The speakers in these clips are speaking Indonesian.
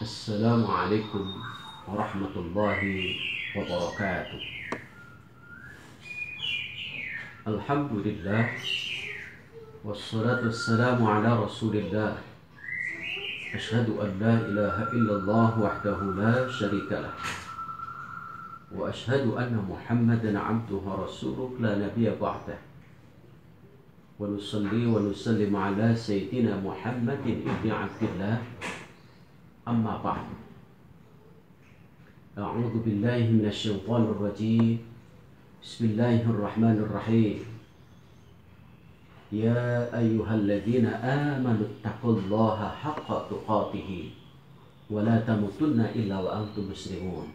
Assalamualaikum warahmatullahi wabarakatuh. Alhamdulillah, wassalatu wassalamu ala rasulillah. Ashhadu an la ilaha illallah wahdahu la syarika lah, wa ashhadu anna muhammadan abduhu wa rasuluh la nabiyya ba'dah. Wa nusalli wa nusallim ala sayyidina Muhammadin ibni Abdillah. Amma ba'd. A'udzu billahi minasy syaithanir rajim. Bismillahirrahmanirrahim. Ya ayyuhalladzina amanu taqullaha haqqa tuqatih wa la tamutunna illa wa antum muslimun.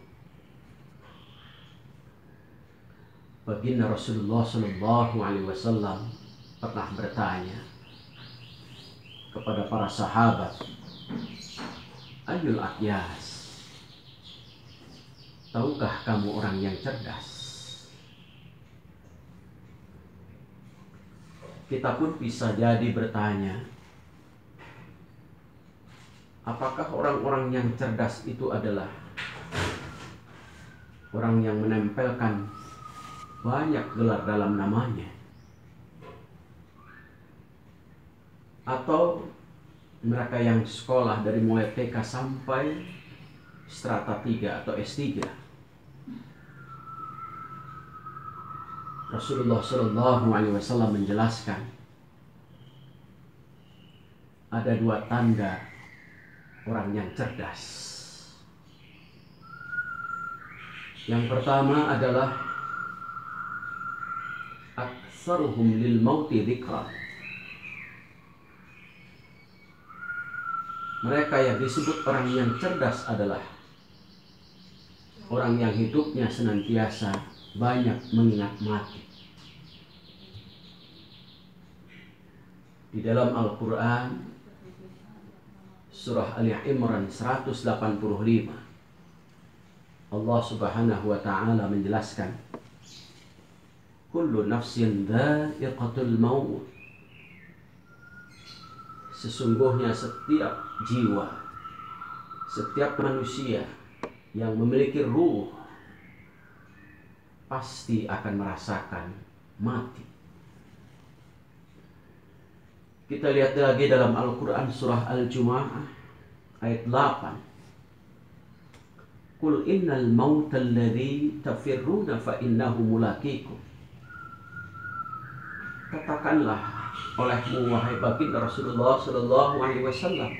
Baginda Rasulullah sallallahu alaihi wasallam pernah bertanya kepada para sahabat, Ayyul akyas, tahukah kamu orang yang cerdas? Kita pun bisa jadi bertanya, apakah orang-orang yang cerdas itu adalah orang yang menempelkan banyak gelar dalam namanya? Atau mereka yang sekolah dari mulai TK sampai strata 3 atau S3? Rasulullah Shallallahu Alaihi Wasallam menjelaskan ada 2 tanda orang yang cerdas. Yang pertama adalah aktsaruhum lil mauti dzikra. Mereka yang disebut orang yang cerdas adalah orang yang hidupnya senantiasa banyak mengingat mati. Di dalam Al-Quran surah Ali Imran 185, Allah Subhanahu wa ta'ala menjelaskan, kullu nafsin dha'iqatul maut. Sesungguhnya setiap jiwa, setiap manusia yang memiliki ruh pasti akan merasakan mati. Kita lihat lagi dalam Al-Quran surah Al-Jumu'ah ayat 8. Qul innal mauta alladhi tafirruna fa innahu mulaqikum. Katakanlah olehmu wahai baginda Rasulullah Sallallahu Alaihi Wasallam,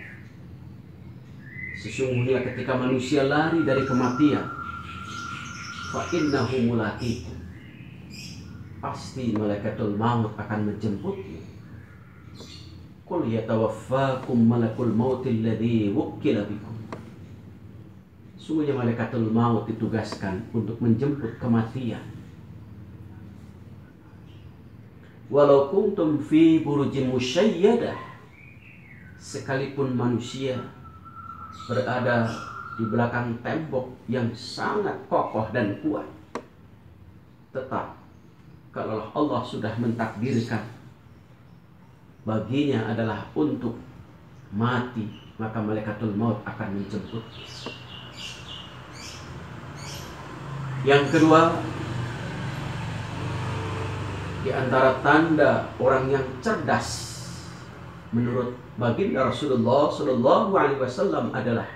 sesungguhnya ketika manusia lari dari kematian, fa innahu mulaqikum, pasti malaikatul maut akan menjemputmu. Qul yatawaffakum malakul maut alladhi wukkila bikum. Sungguhnya malaikatul maut ditugaskan untuk menjemput kematian. Walau kuntum fi burujin musyayyadah, sekalipun manusia berada di belakang tembok yang sangat kokoh dan kuat, tetap kalau Allah sudah mentakdirkan baginya adalah untuk mati, maka malaikatul maut akan menjemput. Yang kedua, di antara tanda orang yang cerdas menurut baginda Rasulullah Sallallahu Alaihi Wasallam adalah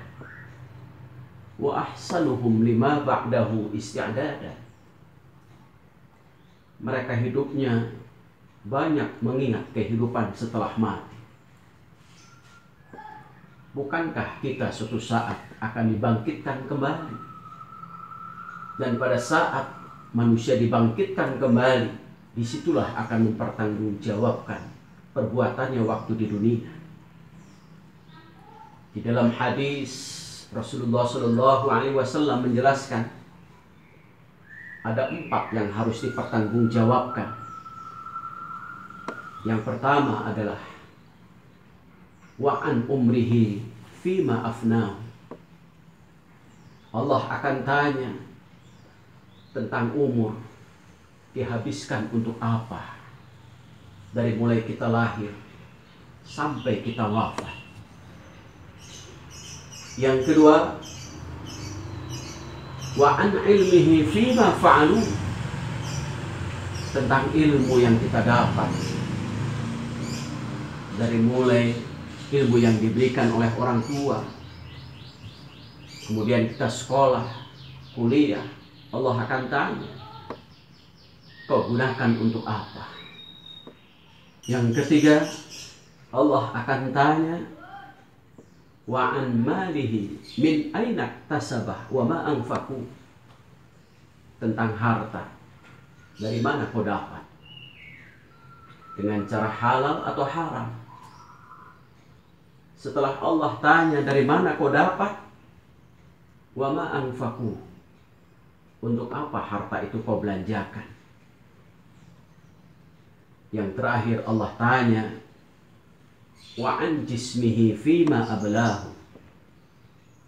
wa ahsanuhum lima ba'dahu isti'dada. Mereka hidupnya banyak mengingat kehidupan setelah mati. Bukankah kita suatu saat akan dibangkitkan kembali? Dan pada saat manusia dibangkitkan kembali, disitulah akan mempertanggungjawabkan perbuatannya waktu di dunia. Di dalam hadis Rasulullah Shallallahu Alaihi Wasallam menjelaskan ada 4 yang harus dipertanggungjawabkan. Yang pertama adalah wa'an umrihi fima afnahu. Allah akan tanya tentang umur, dihabiskan untuk apa dari mulai kita lahir sampai kita wafat. Yang kedua, wa an ilmihi fima fa'alu, tentang ilmu yang kita dapat, dari mulai ilmu yang diberikan oleh orang tua, kemudian kita sekolah, kuliah, Allah akan tanya, kau gunakan untuk apa? Yang ketiga, Allah akan tanya, wa an malihi min aina tasabah wa ma anfaqu, tentang harta, dari mana kau dapat, dengan cara halal atau haram. Setelah Allah tanya dari mana kau dapat, wa ma anfaqu, untuk apa harta itu kau belanjakan. Yang terakhir Allah tanya, wa an jismihi fima ablahu,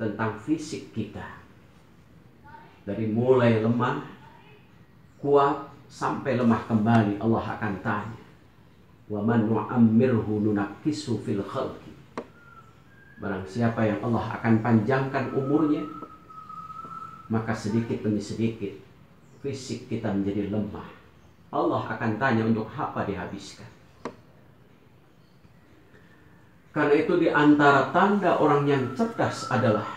tentang fisik kita, dari mulai lemah, kuat, sampai lemah kembali. Allah akan tanya, wa man nu'ammirhu nunakkisu fil khalqi, barang siapa yang Allah akan panjangkan umurnya, maka sedikit demi sedikit fisik kita menjadi lemah. Allah akan tanya untuk apa dihabiskan. Karena itu di antara tanda orang yang cerdas adalah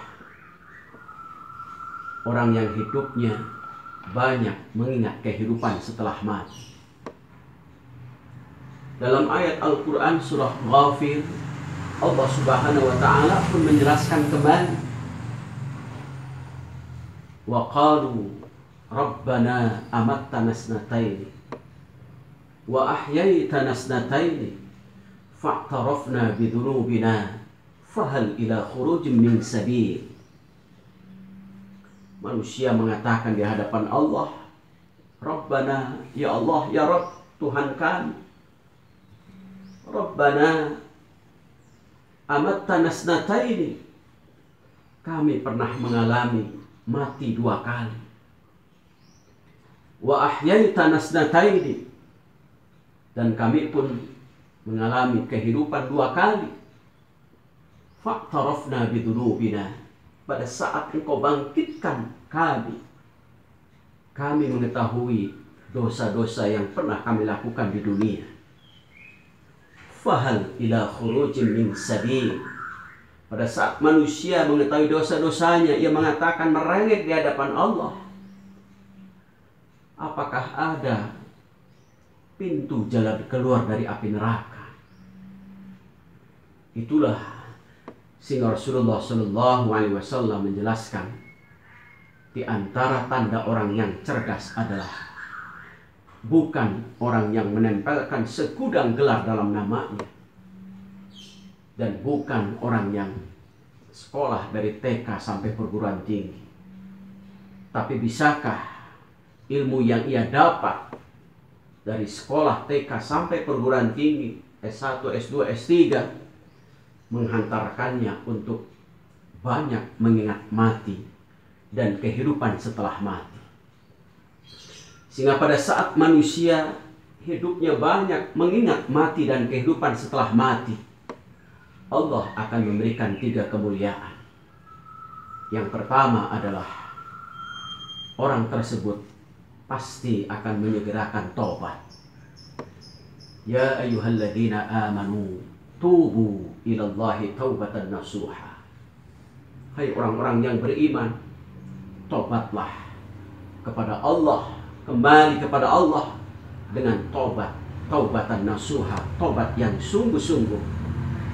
orang yang hidupnya banyak mengingat kehidupan setelah mati. Dalam ayat Al-Quran surah Ghafir, Allah Subhanahu wa ta'ala pun menjelaskan kembali, wa qalu rabbana amattana snataini wa ahyaitana snataini fa'tarafna bidhunubina fahal ila khurujin min sabil. Manusia mengatakan di hadapan Allah, Rabbana, ya Allah, ya Rabb, Tuhan kami, Rabbana amattana snataini, kami pernah mengalami mati 2 kali, wa ahyaitana snataini, dan kami pun mengalami kehidupan 2 kali, fa'tarafna bidhunubina, pada saat engkau bangkitkan kami mengetahui dosa-dosa yang pernah kami lakukan di dunia. Fahal ila khurujin min sabil, pada saat manusia mengetahui dosa-dosanya, ia mengatakan merengek di hadapan Allah, apakah ada pintu jalan keluar dari api neraka? Itulah sehingga Rasulullah Shallallahu Alaihi Wasallam menjelaskan, di antara tanda orang yang cerdas adalah bukan orang yang menempelkan segudang gelar dalam namanya, dan bukan orang yang sekolah dari TK sampai perguruan tinggi, tapi bisakah ilmu yang ia dapat dari sekolah TK sampai perguruan tinggi, S1, S2, S3, menghantarkannya untuk banyak mengingat mati dan kehidupan setelah mati. Sehingga pada saat manusia hidupnya banyak mengingat mati dan kehidupan setelah mati, Allah akan memberikan 3 kemuliaan. Yang pertama adalah orang tersebut pasti akan menyegerakan taubat. Ya ayyuhalladzina amanu tubu ilallahi taubatan nasuha. Hai orang-orang yang beriman, tobatlah kepada Allah, kembali kepada Allah dengan tobat, taubatan nasuha, tobat yang sungguh-sungguh,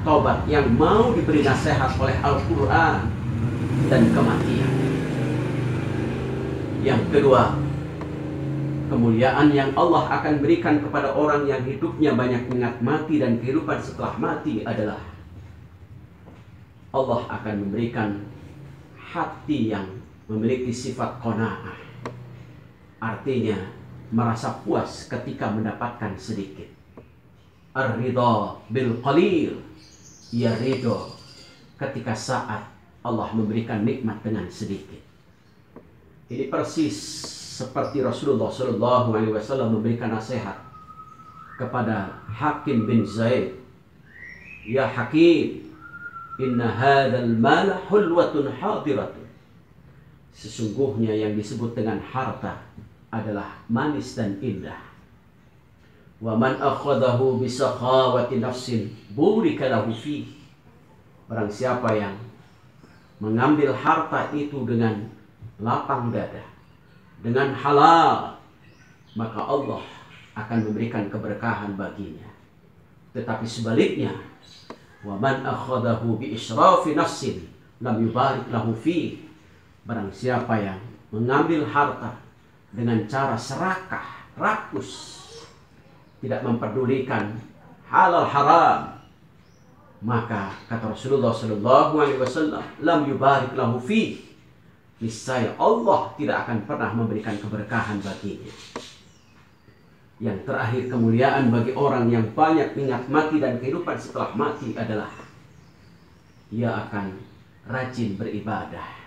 tobat yang mau diberi nasihat oleh Al-Quran dan kematian. Yang kedua, kemuliaan yang Allah akan berikan kepada orang yang hidupnya banyak mengingat mati dan kehidupan setelah mati adalah Allah akan memberikan hati yang memiliki sifat qanaah. Artinya merasa puas ketika mendapatkan sedikit. Ar-ridha bil qalil, ia ridho ketika saat Allah memberikan nikmat dengan sedikit. Ini persis seperti Rasulullah Shallallahu Alaihi Wasallam memberikan nasihat kepada Hakim bin Zaid, ya Hakim, Inna hadzal mala hulwatun hadiratun. Sesungguhnya yang disebut dengan harta adalah manis dan indah. Wa man akhadahu bisakhawati nafsin burika lahu fi. Barang siapa yang mengambil harta itu dengan lapang dada, dengan halal, maka Allah akan memberikan keberkahan baginya. Tetapi sebaliknya, wa man akhadahu bi israfi nafsin lam yubarik lahu fi. Barang siapa yang mengambil harta dengan cara serakah, rakus, tidak memperdulikan halal haram, maka kata Rasulullah sallallahu alaihi wasallam, lam yubarik lahu fi. Niscaya Allah tidak akan pernah memberikan keberkahan baginya. Yang terakhir, kemuliaan bagi orang yang banyak ingat mati dan kehidupan setelah mati adalah ia akan rajin beribadah.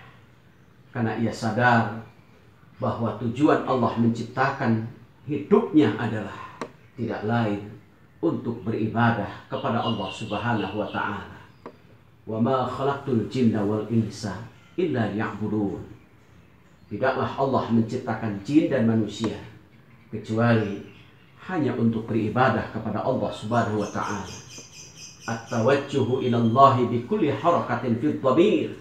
Karena ia sadar bahwa tujuan Allah menciptakan hidupnya adalah tidak lain untuk beribadah kepada Allah Subhanahu wa ta'ala. Wa ma khalaqtul jinna wal insa illa liya'budun. Tidaklah Allah menciptakan jin dan manusia kecuali hanya untuk beribadah kepada Allah Subhanahu wa ta'ala. At-tawajjuhu ila Allah bi kulli harakatin fil dhamir.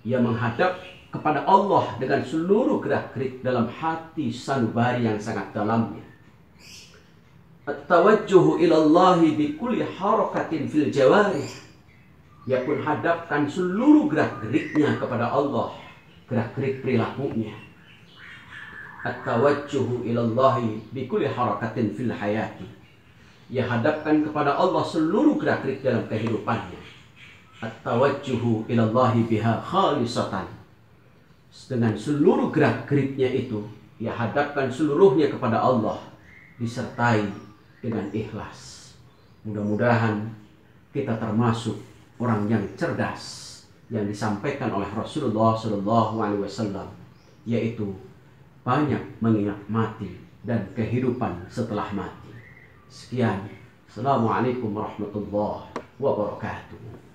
Ia menghadap kepada Allah dengan seluruh gerak-gerik dalam hati sanubari yang sangat dalamnya. At-tawajjuhu ila Allah bi kulli harakatin fil jawarih. Ia pun hadapkan seluruh gerak-geriknya kepada Allah, gerak-gerik perilakunya. At-tawajjuhu ila Allah bi kulli harakatin fil hayati. Ia hadapkan kepada Allah seluruh gerak-gerik dalam kehidupannya. At-tawajjuhu ila Allah biha khalisatan. Dengan seluruh gerak-geriknya itu, ia hadapkan seluruhnya kepada Allah disertai dengan ikhlas. Mudah-mudahan kita termasuk orang yang cerdas yang disampaikan oleh Rasulullah SAW, yaitu banyak mengingat mati dan kehidupan setelah mati. Sekian. Assalamualaikum warahmatullahi wabarakatuh.